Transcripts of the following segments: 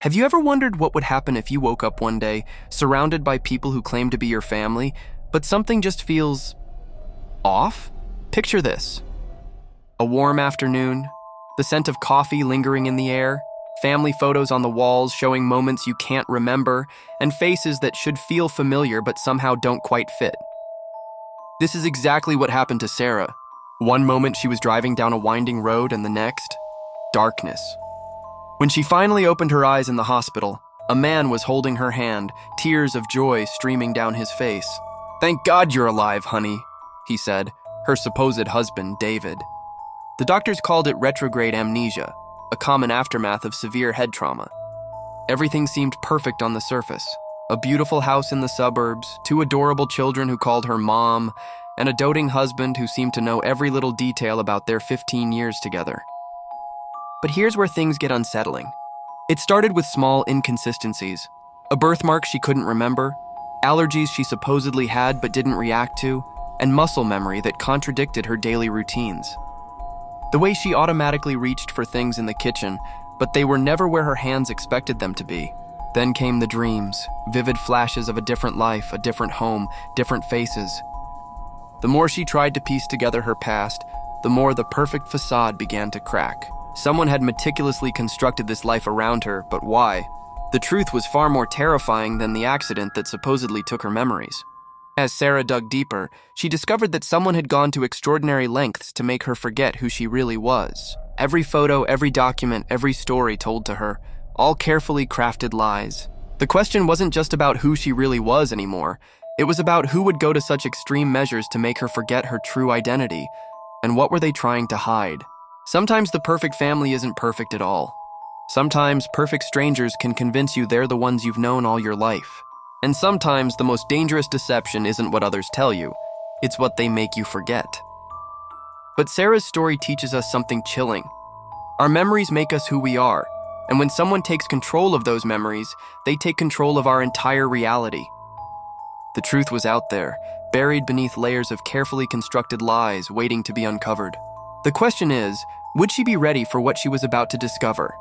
Have you ever wondered what would happen if you woke up one day surrounded by people who claim to be your family, but something just feels off? Picture this. A warm afternoon, the scent of coffee lingering in the air, family photos on the walls showing moments you can't remember, and faces that should feel familiar but somehow don't quite fit. This is exactly what happened to Sarah. One moment she was driving down a winding road, and the next, darkness. When she finally opened her eyes in the hospital, a man was holding her hand, tears of joy streaming down his face. "Thank God you're alive, honey," he said, her supposed husband, David. The doctors called it retrograde amnesia, a common aftermath of severe head trauma. Everything seemed perfect on the surface. A beautiful house in the suburbs, two adorable children who called her mom, and a doting husband who seemed to know every little detail about their 15 years together. But here's where things get unsettling. It started with small inconsistencies. A birthmark she couldn't remember, allergies she supposedly had but didn't react to, and muscle memory that contradicted her daily routines. The way she automatically reached for things in the kitchen, but they were never where her hands expected them to be. Then came the dreams, vivid flashes of a different life, a different home, different faces. The more she tried to piece together her past, the more the perfect facade began to crack. Someone had meticulously constructed this life around her, but why? The truth was far more terrifying than the accident that supposedly took her memories. As Sarah dug deeper, she discovered that someone had gone to extraordinary lengths to make her forget who she really was. Every photo, every document, every story told to her, all carefully crafted lies. The question wasn't just about who she really was anymore. It was about who would go to such extreme measures to make her forget her true identity, and what were they trying to hide? Sometimes the perfect family isn't perfect at all. Sometimes perfect strangers can convince you they're the ones you've known all your life. And sometimes the most dangerous deception isn't what others tell you, it's what they make you forget. But Sarah's story teaches us something chilling. Our memories make us who we are, and when someone takes control of those memories, they take control of our entire reality. The truth was out there, buried beneath layers of carefully constructed lies waiting to be uncovered. The question is, would she be ready for what she was about to discover?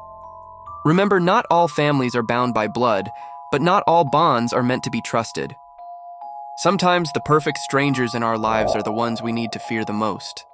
Remember, not all families are bound by blood, but not all bonds are meant to be trusted. Sometimes the perfect strangers in our lives are the ones we need to fear the most.